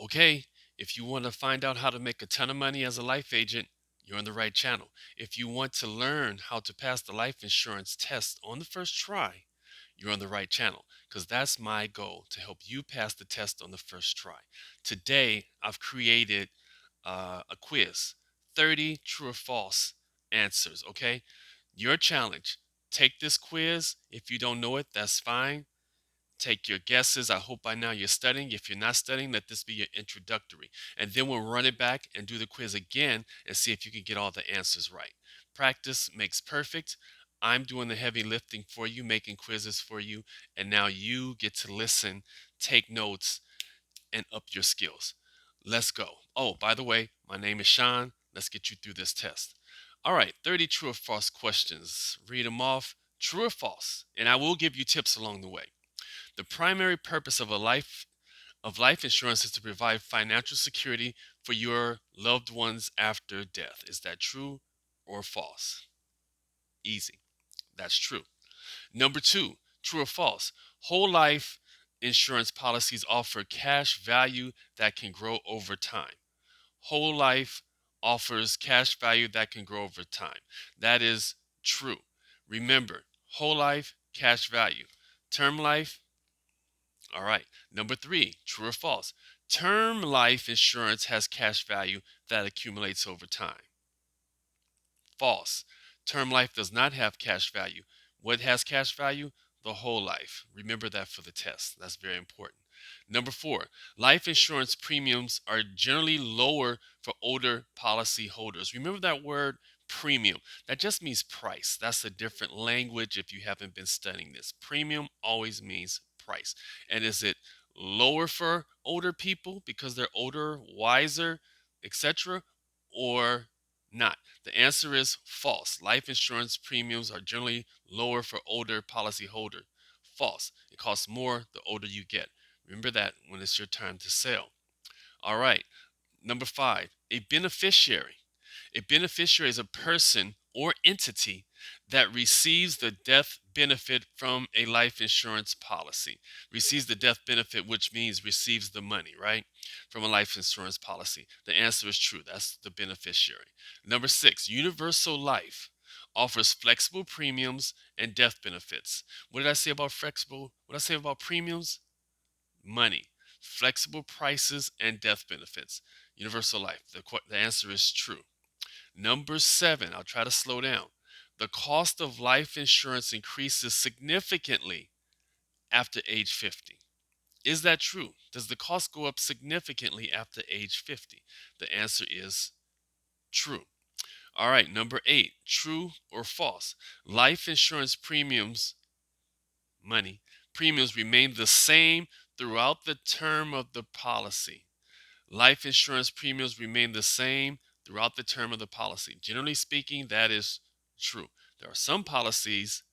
Okay, if you want to find out how to make a ton of money as a life agent, you're on the right channel. If you want to learn how to pass the life insurance test on the first try, you're on the right channel because that's my goal to help you pass the test on the first try. Today, I've created a quiz 30 true or false answers. Okay, your challenge. Take this quiz. If you don't know it, that's fine. Take your guesses. I hope by now you're studying. If you're not studying, let this be your introductory. And then we'll run it back and do the quiz again and see if you can get all the answers right. Practice makes perfect. I'm doing the heavy lifting for you, making quizzes for you. And now you get to listen, take notes, and up your skills. Let's go. Oh, by the way, my name is Sean. Let's get you through this test. All right, 30 true or false questions. Read them off. True or false? And I will give you tips along the way. The primary purpose of life insurance is to provide financial security for your loved ones after death. Is that true or false? Easy. That's true. Number two, true or false? Whole life insurance policies offer cash value that can grow over time. Whole life offers cash value that can grow over time. That is true. Remember, whole life, cash value. Term life, all right. Number three, true or false? Term life insurance has cash value that accumulates over time. False. Term life does not have cash value. What has cash value? The whole life. Remember that for the test. That's very important. Number four, life insurance premiums are generally lower for older policy holders. Remember that word premium. That just means price. That's a different language if you haven't been studying this. Premium always means price. And is it lower for older people because they're older, wiser, etc., or not? The answer is false. Life insurance premiums are generally lower for older policyholders. False. It costs more the older you get. Remember that when it's your time to sell. All right. Number five, a beneficiary. A beneficiary is a person or entity that receives the death benefit from a life insurance policy. Receives the death benefit, which means receives the money, right? From a life insurance policy. The answer is true. That's the beneficiary. Number six, universal life offers flexible premiums and death benefits. What did I say about flexible? What did I say about premiums? Money, flexible prices, and death benefits. Universal life. The answer is true. Number seven, I'll try to slow down. The cost of life insurance increases significantly after age 50. Is that true? Does the cost go up significantly after age 50? The answer is true. All right, number eight, true or false? Life insurance money, premiums remain the same throughout the term of the policy. Life insurance premiums remain the same throughout the term of the policy. Generally speaking, that is true. There are some policies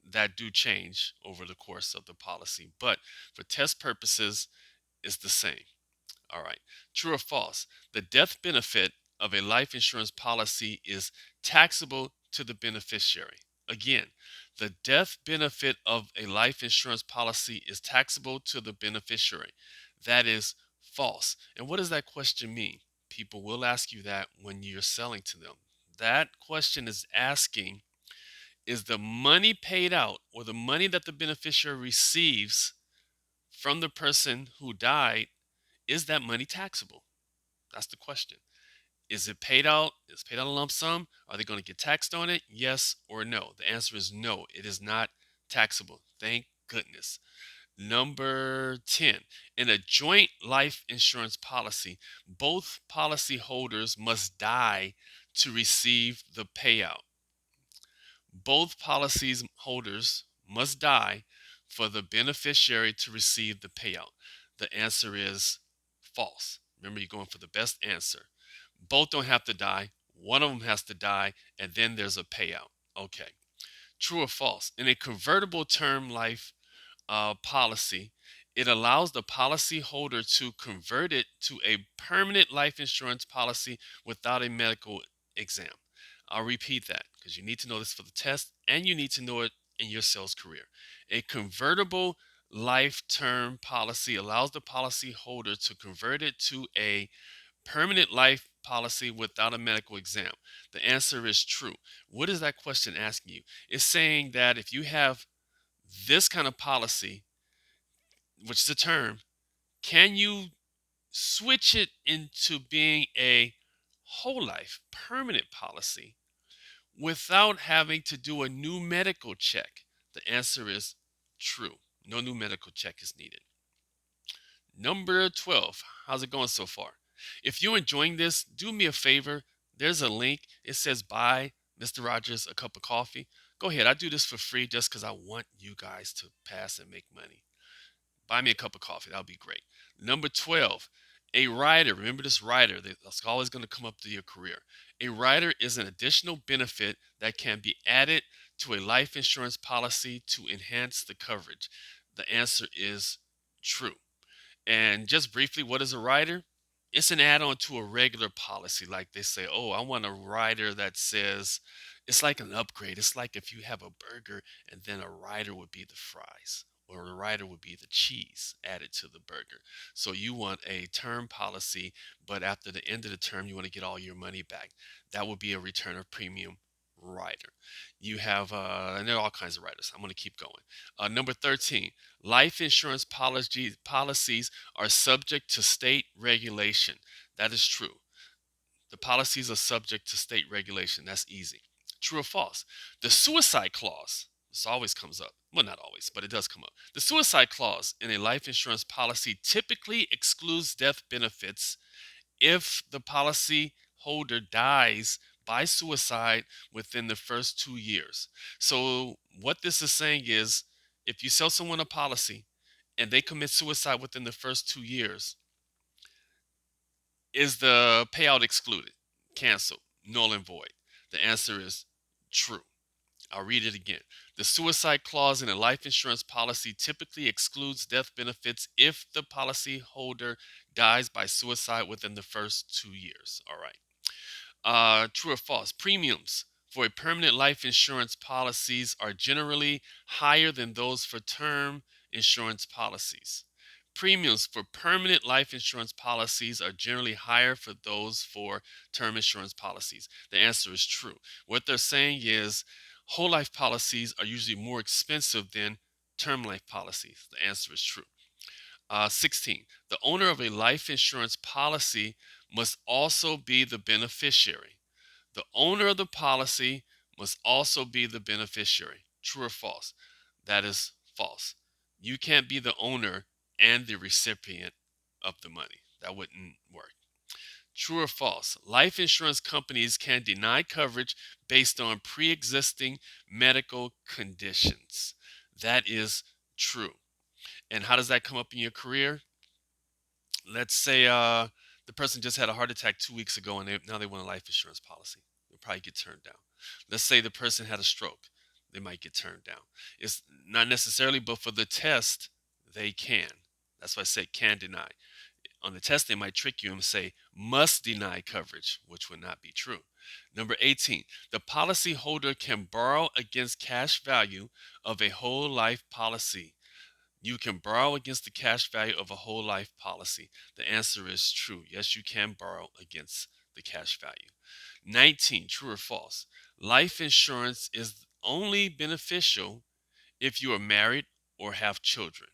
that do change over the course of the policy, but for test purposes, it's the same. All right. True or false? The death benefit of a life insurance policy is taxable to the beneficiary. Again, the death benefit of a life insurance policy is taxable to the beneficiary. That is false. And what does that question mean? People will ask you that when you're selling to them. That question is asking, is the money paid out or the money that the beneficiary receives from the person who died, is that money taxable? That's the question. Is it paid out? Is it paid out a lump sum? Are they going to get taxed on it? Yes or no? The answer is no. It is not taxable. Thank goodness. Number 10. In a joint life insurance policy, both policy holders must die to receive the payout. Both policies holders must die for the beneficiary to receive the payout. The answer is false. Remember, you're going for the best answer. Both don't have to die. One of them has to die, and then there's a payout. Okay. True or false? In a convertible term life policy, it allows the policy holder to convert it to a permanent life insurance policy without a medical exam. I'll repeat that because you need to know this for the test and you need to know it in your sales career. A convertible life term policy allows the policyholder to convert it to a permanent life policy without a medical exam? The answer is true. What is that question asking you? It's saying that if you have this kind of policy, which is a term, can you switch it into being a whole life permanent policy without having to do a new medical check? The answer is true. No new medical check is needed. Number 12. How's it going so far? If you're enjoying this, do me a favor. There's a link. It says buy Mr. Rogers a cup of coffee. Go ahead. I do this for free just because I want you guys to pass and make money. Buy me a cup of coffee. That'll be great. Number 12, a rider. Remember this rider. That's always going to come up to your career. A rider is an additional benefit that can be added to a life insurance policy to enhance the coverage. The answer is true. And just briefly, what is a rider? It's an add-on to a regular policy. Like they say, oh, I want a rider that says, it's like an upgrade. It's like if you have a burger and then a rider would be the fries, or a rider would be the cheese added to the burger. So you want a term policy, but after the end of the term, you want to get all your money back. That would be a return of premium rider. You have, and there are all kinds of riders. I'm going to keep going. Number 13, life insurance policies are subject to state regulation. That is true. The policies are subject to state regulation. That's easy. True or false? The suicide clause, this always comes up. Well, not always, but it does come up. The suicide clause in a life insurance policy typically excludes death benefits if the policy holder dies by suicide within the first 2 years. So, what this is saying is if you sell someone a policy and they commit suicide within the first 2 years, is the payout excluded, canceled, null and void? The answer is true. I'll read it again. The suicide clause in a life insurance policy typically excludes death benefits if the policyholder dies by suicide within the first 2 years. All right. True or false? Premiums for a permanent life insurance policies are generally higher than those for term insurance policies. Premiums for permanent life insurance policies are generally higher for those for term insurance policies. The answer is true. What they're saying is whole life policies are usually more expensive than term life policies. The answer is true. 16. The owner of a life insurance policy must also be the beneficiary. The owner of the policy must also be the beneficiary. True or false? That is false. You can't be the owner and the recipient of the money. That wouldn't work. True or false? Life insurance companies can deny coverage based on pre existing medical conditions. That is true. And how does that come up in your career? Let's say the person just had a heart attack 2 weeks ago and now they want a life insurance policy. They'll probably get turned down. Let's say the person had a stroke. They might get turned down. It's not necessarily, but for the test, they can. That's why I say can deny. On the test, they might trick you and say must deny coverage, which would not be true. Number 18, the policyholder can borrow against cash value of a whole life policy. You can borrow against the cash value of a whole life policy. The answer is true. Yes, you can borrow against the cash value. 19, true or false? Life insurance is only beneficial if you are married or have children.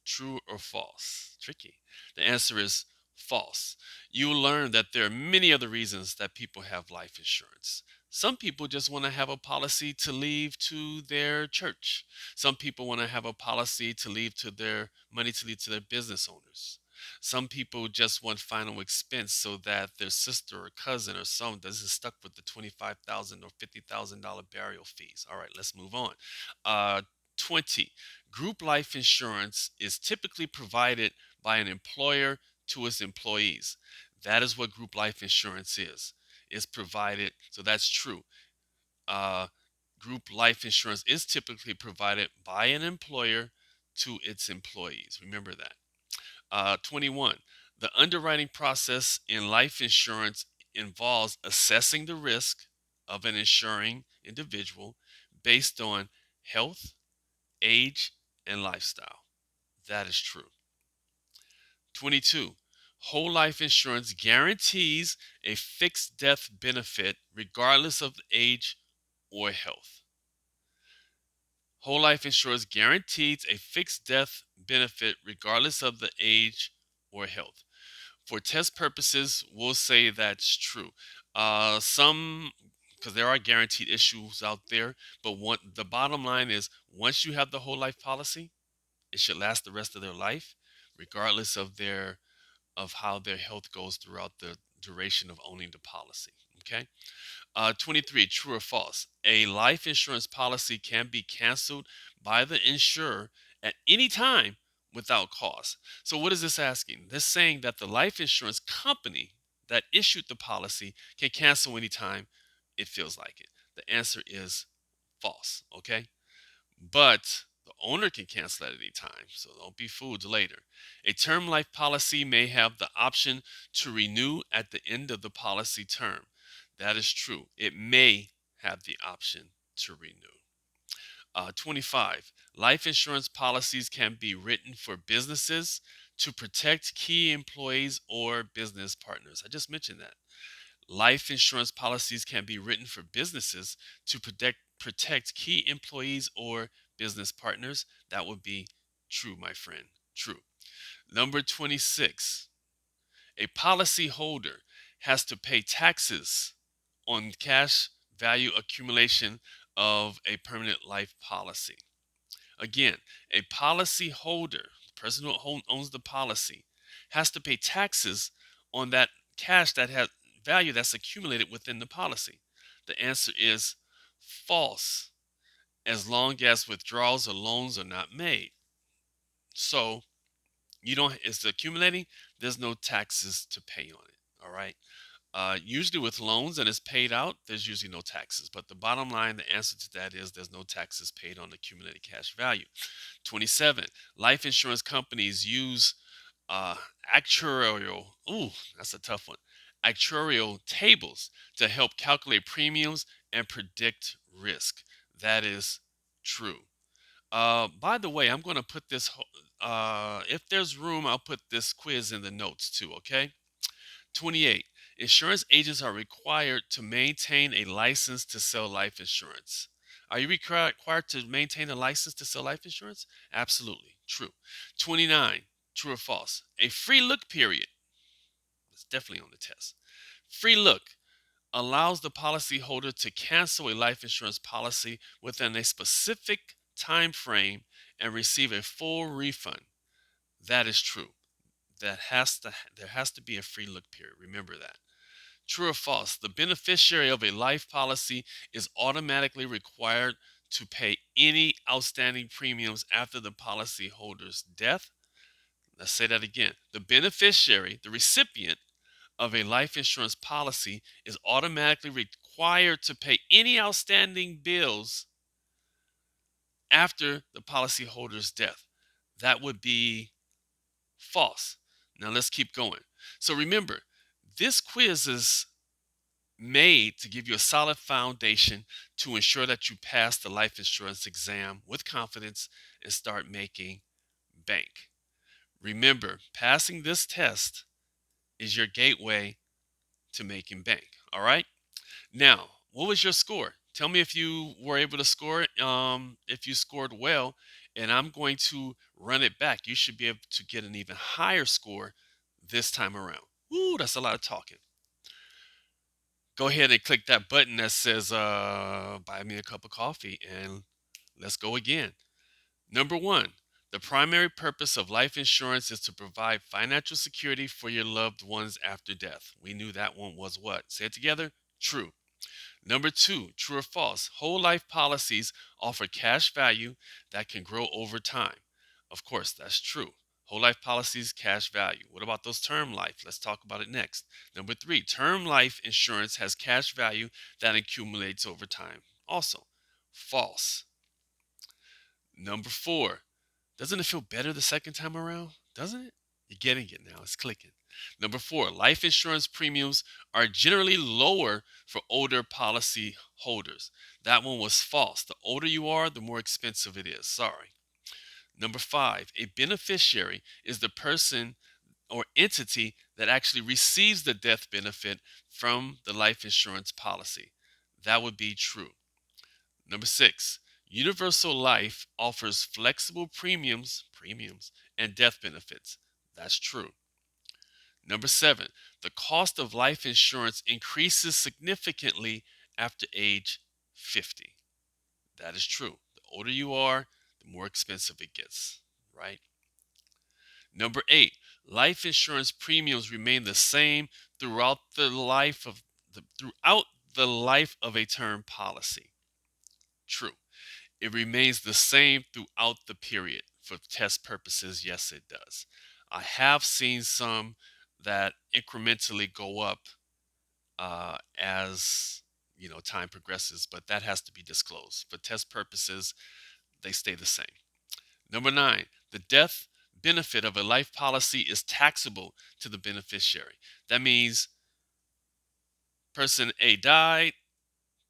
True or false? Tricky. The answer is false. You will learn that there are many other reasons that people have life insurance. Some people just want to have a policy to leave to their church. Some people want to have a policy to leave to their money to leave to their business owners. Some people just want final expense so that their sister or cousin or someone doesn't stuck with the $25,000 or $50,000 burial fees. All right, let's move on. 20. Group life insurance is typically provided by an employer to its employees. That is what group life insurance is. It's provided, so that's true. Uh, Group life insurance is typically provided by an employer to its employees. Remember that. 21. The underwriting process in life insurance involves assessing the risk of an insuring individual based on health, age, and lifestyle. That is true. 22. Whole life insurance guarantees a fixed death benefit regardless of age or health. Whole life insurance guarantees a fixed death benefit regardless of the age or health. For test purposes, we'll say that's true. Some, because there are guaranteed issues out there, but the bottom line is once you have the whole life policy, it should last the rest of their life, regardless of how their health goes throughout the duration of owning the policy. Okay. 23, true or false? A life insurance policy can be canceled by the insurer at any time without cause. So, what is this asking? This saying that the life insurance company that issued the policy can cancel anytime it feels like it. The answer is false. Okay. But the owner can cancel at any time, so don't be fooled later. A term life policy may have the option to renew at the end of the policy term. That is true. It may have the option to renew. 25. Life insurance policies can be written for businesses to protect key employees or business partners. I just mentioned that. Life insurance policies can be written for businesses to protect key employees or business partners. That would be true, my friend. True. Number 26. A policyholder has to pay taxes on cash value accumulation of a permanent life policy. Again, a policyholder, the person who owns the policy, has to pay taxes on that cash that has value that's accumulated within the policy. The answer is false, as long as withdrawals or loans are not made. So you don't, it's accumulating, there's no taxes to pay on it. All right. Usually with loans and it's paid out, there's usually no taxes. But the bottom line, the answer to that is there's no taxes paid on accumulated cash value. 27. Life insurance companies use uh, actuarial, ooh, that's a tough one, actuarial tables to help calculate premiums and predict risk. That is true. By the way, I'm going to put this, if there's room, I'll put this quiz in the notes too, okay? 28. Insurance agents are required to maintain a license to sell life insurance. Are you required to maintain a license to sell life insurance? Absolutely. True. 29. True or false? A free look period. It's definitely on the test. Free look allows the policyholder to cancel a life insurance policy within a specific time frame and receive a full refund. That is true. There has to be a free look period. Remember that. True or false? The beneficiary of a life policy is automatically required to pay any outstanding premiums after the policyholder's death. Let's say that again. The beneficiary, the recipient of a life insurance policy, is automatically required to pay any outstanding bills after the policyholder's death. That would be false. Now let's keep going. So remember, this quiz is made to give you a solid foundation to ensure that you pass the life insurance exam with confidence and start making bank. Remember, passing this test is your gateway to making bank. All right. Now, what was your score? Tell me if you were able to score it, if you scored well, and I'm going to run it back. You should be able to get an even higher score this time around. Ooh, that's a lot of talking. Go ahead and click that button that says buy me a cup of coffee and let's go again. Number one, the primary purpose of life insurance is to provide financial security for your loved ones after death. We knew that one was what? Say it together. True. Number two, true or false? Whole life policies offer cash value that can grow over time. Of course, that's true. Whole life policies, cash value. What about those term life? Let's talk about it next. Number three, term life insurance has cash value that accumulates over time. Also, false. Number four, doesn't it feel better the second time around? Doesn't it? You're getting it now. It's clicking. Number four, life insurance premiums are generally lower for older policy holders. That one was false. The older you are, the more expensive it is. Sorry. Number five, a beneficiary is the person or entity that actually receives the death benefit from the life insurance policy. That would be true. Number six, universal life offers flexible premiums and death benefits. That's true. Number seven, the cost of life insurance increases significantly after age 50. That is true. The older you are, the more expensive it gets, right? Number eight, life insurance premiums remain the same throughout the life of a term policy. True. It remains the same throughout the period. For test purposes, yes, it does. I have seen some that incrementally go up as time progresses, but that has to be disclosed. For test purposes, they stay the same. Number nine, the death benefit of a life policy is taxable to the beneficiary. That means person A died,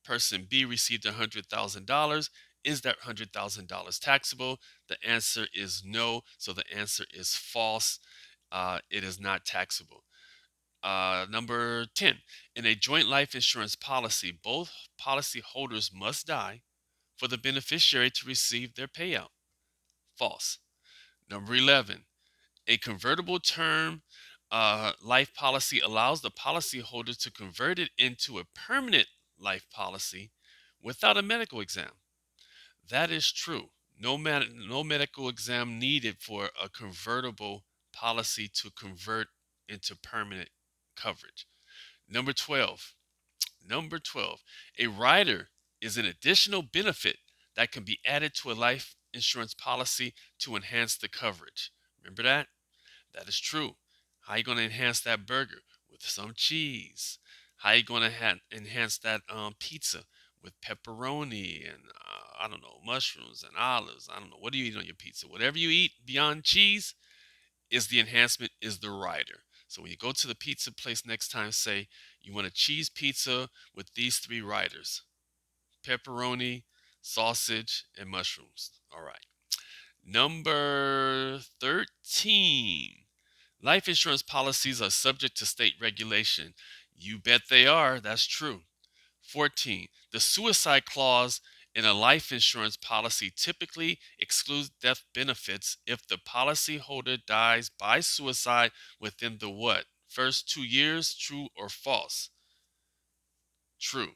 person B received $100,000. Is that $100,000 taxable? The answer is no. So the answer is false. It is not taxable. Number 10, in a joint life insurance policy, both policyholders must die for the beneficiary to receive their payout. False. Number 11, a convertible term life policy allows the policyholder to convert it into a permanent life policy without a medical exam. That is true. No medical exam needed for a convertible policy to convert into permanent coverage. Number 12. Number 12. A rider is an additional benefit that can be added to a life insurance policy to enhance the coverage. Remember that? That is true. How are you going to enhance that burger? With some cheese. How are you going to enhance that pizza? With pepperoni and, I don't know, mushrooms and olives. I don't know. What do you eat on your pizza? Whatever you eat beyond cheese is the enhancement, is the rider. So when you go to the pizza place next time, say you want a cheese pizza with these three riders: pepperoni, sausage, and mushrooms. All right. Number 13. Life insurance policies are subject to state regulation. You bet they are. That's true. 14. The suicide clause in a life insurance policy typically excludes death benefits if the policyholder dies by suicide within the what? First 2 years, true or false? True.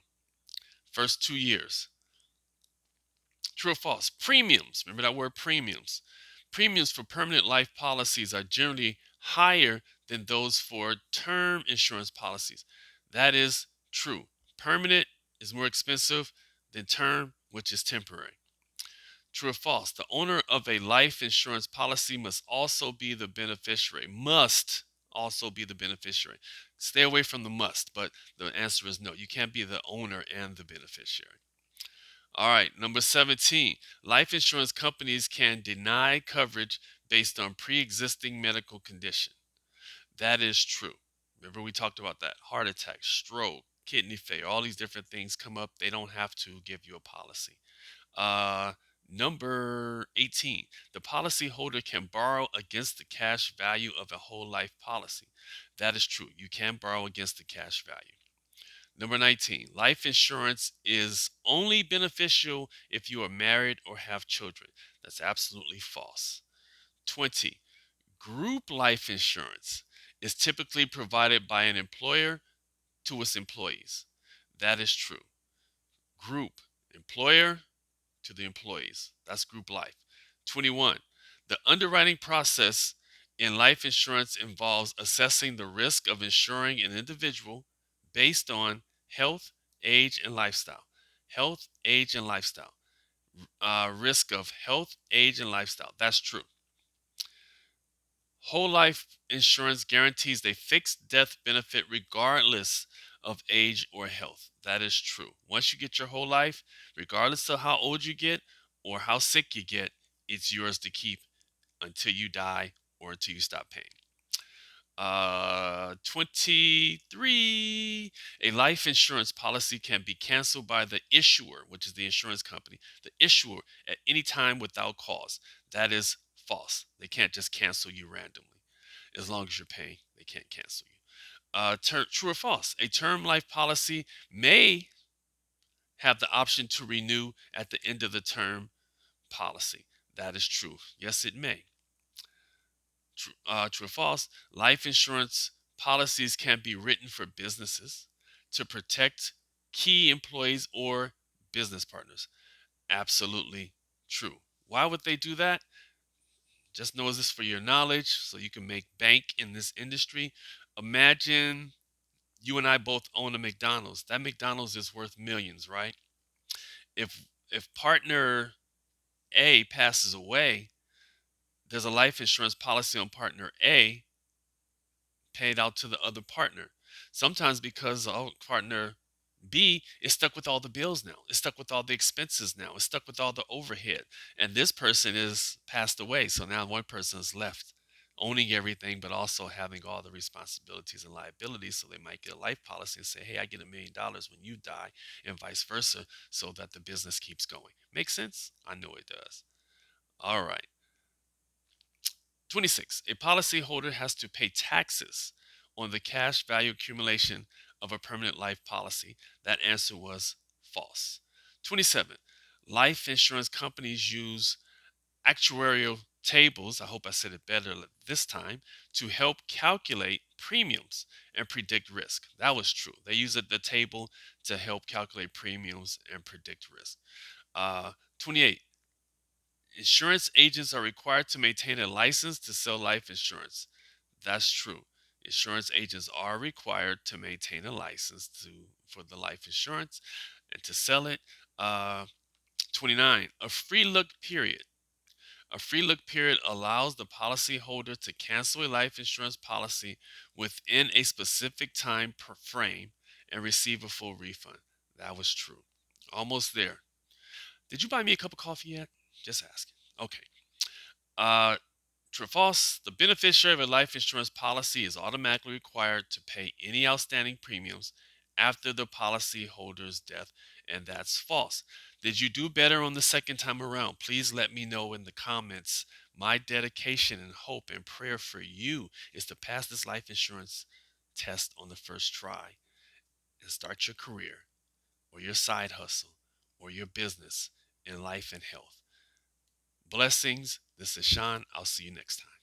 First 2 years. True or false? Premiums. Remember that word, premiums. Premiums for permanent life policies are generally higher than those for term insurance policies. That is true. Permanent is more expensive than term, which is temporary. True or false? The owner of a life insurance policy must also be the beneficiary. Must also be the beneficiary. Stay away from the must, but the answer is no. You can't be the owner and the beneficiary. All right, number 17. Life insurance companies can deny coverage based on pre-existing medical condition. That is true. Remember we talked about that. Heart attack, stroke, kidney failure, all these different things come up. They don't have to give you a policy. Uh, Number 18. The policyholder can borrow against the cash value of a whole life policy. That is true. You can borrow against the cash value. Number 19, life insurance is only beneficial if you are married or have children. That's absolutely false. 20, group life insurance is typically provided by an employer to its employees. That is true. Group, employer to the employees. That's group life. 21, the underwriting process in life insurance involves assessing the risk of insuring an individual based on health, age, and lifestyle. Health, age, and lifestyle. Risk of health, age, and lifestyle. That's true. Whole life insurance guarantees a fixed death benefit regardless of age or health. That is true. Once you get your whole life, regardless of how old you get or how sick you get, it's yours to keep until you die or until you stop paying. 23, a life insurance policy can be canceled by the issuer, which is the insurance company, the issuer, at any time without cause. That is False. They can't just cancel you randomly. As long as you're paying, they can't cancel you. True or false? A term life policy may have the option to renew at the end of the term policy. That is true. Yes, it may. True or false? Life insurance policies can be written for businesses to protect key employees or business partners. Absolutely true. Why would they do that? Just know this for your knowledge so you can make bank in this industry. Imagine you and I both own a McDonald's. That McDonald's is worth millions, right? If partner A passes away, there's a life insurance policy on partner A paid out to the other partner. Sometimes because partner B is stuck with all the bills now. It's stuck with all the expenses now. It's stuck with all the overhead. And this person is passed away. So now one person is left owning everything, but also having all the responsibilities and liabilities. So they might get a life policy and say, hey, I get $1 million when you die, and vice versa, so that the business keeps going. Make sense? I know it does. All right. 26. A policyholder has to pay taxes on the cash value accumulation of a permanent life policy. That answer was false. 27. Life insurance companies use actuarial tables, I hope I said it better this time, to help calculate premiums and predict risk. That was true. They use the table to help calculate premiums and predict risk. 28. Insurance agents are required to maintain a license to sell life insurance. That's true. Insurance agents are required to maintain a license for the life insurance and to sell it. Uh, 29. A free look period. A free look period allows the policyholder to cancel a life insurance policy within a specific time per frame and receive a full refund. That was true. Almost there. Did you buy me a cup of coffee yet? Just asking. Okay. Uh, True or false? The beneficiary of a life insurance policy is automatically required to pay any outstanding premiums after the policyholder's death, and that's false. Did you do better on the second time around? Please let me know in the comments. My dedication and hope and prayer for you is to pass this life insurance test on the first try and start your career or your side hustle or your business in life and health. Blessings. This is Sean. I'll see you next time.